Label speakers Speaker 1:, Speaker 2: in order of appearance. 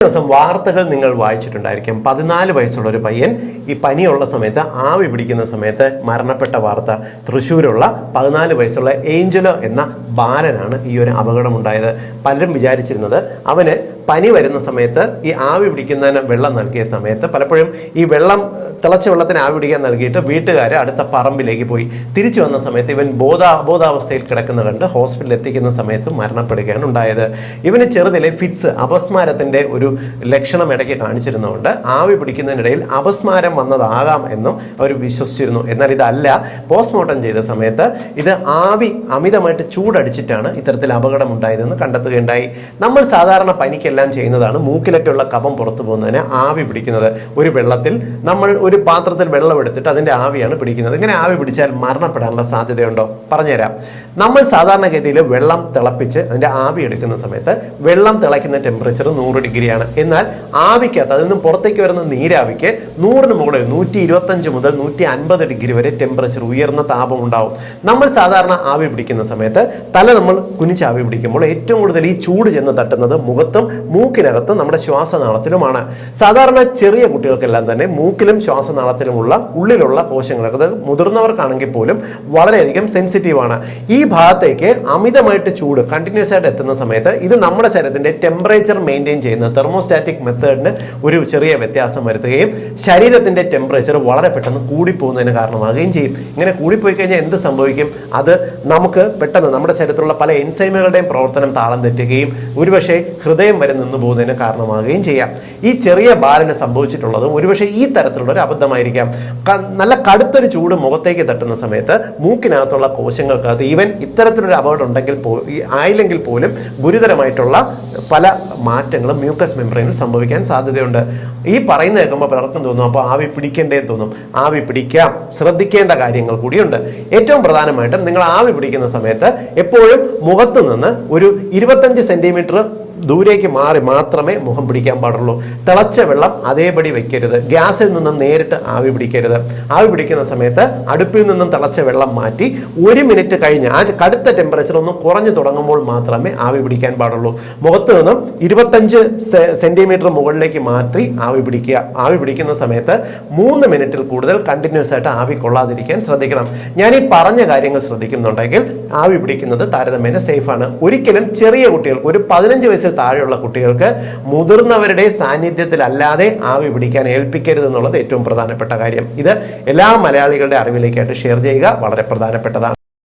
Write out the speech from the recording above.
Speaker 1: ദിവസം വാർത്തകൾ നിങ്ങൾ വായിച്ചിട്ടുണ്ടായിരിക്കും. 14 വയസ്സുള്ള ഒരു പയ്യൻ ഈ പനിയുള്ള സമയത്ത് ആവി പിടിക്കുന്ന സമയത്ത് മരണപ്പെട്ട വാർത്ത. തൃശ്ശൂരുള്ള 14 വയസ്സുള്ള ഏഞ്ചലോ എന്ന ബാലനാണ് ഈ ഒരു അപകടമുണ്ടായത്. പലരും വിചാരിച്ചിരുന്നത് അവന് പനി വരുന്ന സമയത്ത് ഈ ആവി പിടിക്കുന്നതിന് വെള്ളം നൽകിയ സമയത്ത് പലപ്പോഴും ഈ തിളച്ച വെള്ളത്തിന് ആവി പിടിക്കാൻ നൽകിയിട്ട് വീട്ടുകാർ അടുത്ത പറമ്പിലേക്ക് പോയി. തിരിച്ചു വന്ന സമയത്ത് ഇവൻ അബോധാവസ്ഥയിൽ കിടക്കുന്ന കണ്ട് ഹോസ്പിറ്റലിൽ എത്തിക്കുന്ന സമയത്ത് മരണപ്പെടുകയാണ് ഉണ്ടായത്. ഇവന് ചെറുതിലെ ഫിറ്റ്സ് അപസ്മാരത്തിന്റെ ഒരു ലക്ഷണം ഇടയ്ക്ക് കാണിച്ചിരുന്നതുകൊണ്ട് ആവി പിടിക്കുന്നതിനിടയിൽ അപസ്മാരം വന്നതാകാം എന്നും അവർ വിശ്വസിച്ചിരുന്നു. എന്നാൽ ഇതല്ല. പോസ്റ്റ്മോർട്ടം ചെയ്ത സമയത്ത് ഇത് ആവി അമിതമായിട്ട് ചൂടടിച്ചിട്ടാണ് ഇത്തരത്തിൽ അപകടം ഉണ്ടായതെന്ന് കണ്ടെത്തുകയുണ്ടായി. നമ്മൾ സാധാരണ പനിക്കെല്ലാം ചെയ്യുന്നതാണ് മൂക്കിലൊക്കെയുള്ള കഫം പുറത്തു പോകുന്നതിന് ആവി പിടിക്കുന്നത്. ഒരു വെള്ളത്തിൽ നമ്മൾ ഒരു പാത്രത്തിൽ വെള്ളം എടുത്തിട്ട് അതിന്റെ ആവിയാണ് പിടിക്കുന്നത്. ഇങ്ങനെ ആവി പിടിച്ചാൽ മരണപ്പെടാനുള്ള സാധ്യതയുണ്ടോ? പറഞ്ഞുതരാം. നമ്മൾ സാധാരണഗതിയിൽ വെള്ളം തിളപ്പിച്ച് അതിന്റെ ആവി എടുക്കുന്ന സമയത്ത് വെള്ളം തിളയ്ക്കുന്ന ടെമ്പറേച്ചർ 100 ഡിഗ്രിയാണ്. എന്നാൽ ആവിക്കകത്ത് അതിൽ നിന്നും പുറത്തേക്ക് വരുന്ന നീരാവിക്ക് 100-ന് മുകളിൽ 125 മുതൽ 150 ഡിഗ്രി വരെ ടെമ്പറേച്ചർ ഉയർന്ന താപം ഉണ്ടാവും. നമ്മൾ സാധാരണ ആവി പിടിക്കുന്ന സമയത്ത് നമ്മൾ കുനിച്ച് ആവി പിടിക്കുമ്പോൾ ഏറ്റവും കൂടുതൽ ഈ ചൂട് ചെന്ന് തട്ടുന്നത് മുഖത്തും മൂക്കിനകത്തും നമ്മുടെ ശ്വാസനാളത്തിലുമാണ്. സാധാരണ ചെറിയ കുട്ടികൾക്കെല്ലാം തന്നെ മൂക്കിലും ശ്വാസനാളത്തിലുമുള്ള ഉള്ളിലുള്ള കോശങ്ങളൊക്കെ, അത് മുതിർന്നവർക്കാണെങ്കിൽ പോലും വളരെയധികം സെൻസിറ്റീവാണ്. ഈ ഭാഗത്തേക്ക് അമിതമായിട്ട് ചൂട് കണ്ടിന്യൂസ് ആയിട്ട് എത്തുന്ന സമയത്ത് ഇത് നമ്മുടെ ശരീരത്തിന്റെ ടെമ്പറേച്ചർ മെയിൻറ്റെയിൻ ചെയ്യുന്ന തെർമോസ്റ്റാറ്റിക് മെത്തേഡിന് ഒരു ചെറിയ വ്യത്യാസം വരുത്തുകയും ശരീരത്തിന്റെ ടെമ്പറേച്ചർ വളരെ പെട്ടെന്ന് കൂടിപ്പോകുന്നതിന് കാരണമാകുകയും ചെയ്യും. ഇങ്ങനെ കൂടിപ്പോയി കഴിഞ്ഞാൽ എന്ത് സംഭവിക്കും? അത് നമുക്ക് പെട്ടെന്ന് നമ്മുടെ ശരീരത്തിലുള്ള പല എൻസൈമുകളുടെയും പ്രവർത്തനം താളം തെറ്റുകയും ഒരുപക്ഷെ ഹൃദയം വരെ നിന്ന് പോകുന്നതിന് കാരണമാകുകയും ചെയ്യാം. ഈ ചെറിയ ബാലന് സംഭവിച്ചിട്ടുള്ളതും ഒരുപക്ഷെ ഈ തരത്തിലുള്ള ഒരു അബദ്ധമായിരിക്കാം. നല്ല കടുത്തൊരു ചൂട് മുഖത്തേക്ക് തട്ടുന്ന സമയത്ത് മൂക്കിനകത്തുള്ള കോശങ്ങൾക്കകത്ത് ഈവൻ ഇത്തരത്തിലൊരു അപകടം ആയില്ലെങ്കിൽ പോലും ഗുരുതരമായിട്ടുള്ള പല മാറ്റങ്ങളും മ്യൂക്കസ് മെംബ്രെയിനിൽ സംഭവിക്കാൻ സാധ്യതയുണ്ട്. ഈ പറയുന്ന കേൾക്കുമ്പോൾ പലർക്കും തോന്നും അപ്പോൾ ആവി പിടിക്കേണ്ടതെന്ന് തോന്നും. ആവി പിടിക്കാം, ശ്രദ്ധിക്കേണ്ട കാര്യങ്ങൾ കൂടിയുണ്ട്. ഏറ്റവും പ്രധാനമായിട്ടും നിങ്ങൾ ആവി പിടിക്കുന്ന സമയത്ത് എപ്പോഴും മുഖത്ത് നിന്ന് ഒരു 25 സെന്റിമീറ്റർ ദൂരേക്ക് മാറി മാത്രമേ മുഖം പിടിക്കാൻ പാടുള്ളൂ. തിളച്ച വെള്ളം അതേപടി വെക്കരുത്. ഗ്യാസിൽ നിന്നും നേരിട്ട് ആവി പിടിക്കരുത്. ആവി പിടിക്കുന്ന സമയത്ത് അടുപ്പിൽ നിന്നും തിളച്ച വെള്ളം മാറ്റി 1 മിനിറ്റ് കഴിഞ്ഞ് ആ കടുത്ത ടെമ്പറേച്ചർ ഒന്ന് കുറഞ്ഞു തുടങ്ങുമ്പോൾ മാത്രമേ ആവി പിടിക്കാൻ പാടുള്ളൂ. മുഖത്ത് നിന്നും 25 സെന്റിമീറ്റർ മുകളിലേക്ക് മാറ്റി ആവി പിടിക്കുക. ആവി പിടിക്കുന്ന സമയത്ത് 3 മിനിറ്റിൽ കൂടുതൽ കണ്ടിന്യൂസ് ആയിട്ട് ആവി കൊള്ളാതിരിക്കാൻ ശ്രദ്ധിക്കണം. ഞാൻ ഈ പറഞ്ഞ കാര്യങ്ങൾ ശ്രദ്ധിക്കുന്നുണ്ടെങ്കിൽ ആവി പിടിക്കുന്നത് താരതമ്യേന സേഫാണ്. ഒരിക്കലും ചെറിയ കുട്ടികൾക്ക്, ഒരു 15 വയസ്സിൽ താഴെയുള്ള കുട്ടികൾക്ക് മുതിർന്നവരുടെ സാന്നിധ്യത്തിലല്ലാതെ ആവി പിടിക്കാൻ ഏൽപ്പിക്കരുത് എന്നുള്ളത് ഏറ്റവും പ്രധാനപ്പെട്ട കാര്യം. ഇത് എല്ലാ മലയാളികളുടെ അറിവിലേക്കായിട്ട് ഷെയർ ചെയ്യുക. വളരെ പ്രധാനപ്പെട്ടതാണ്.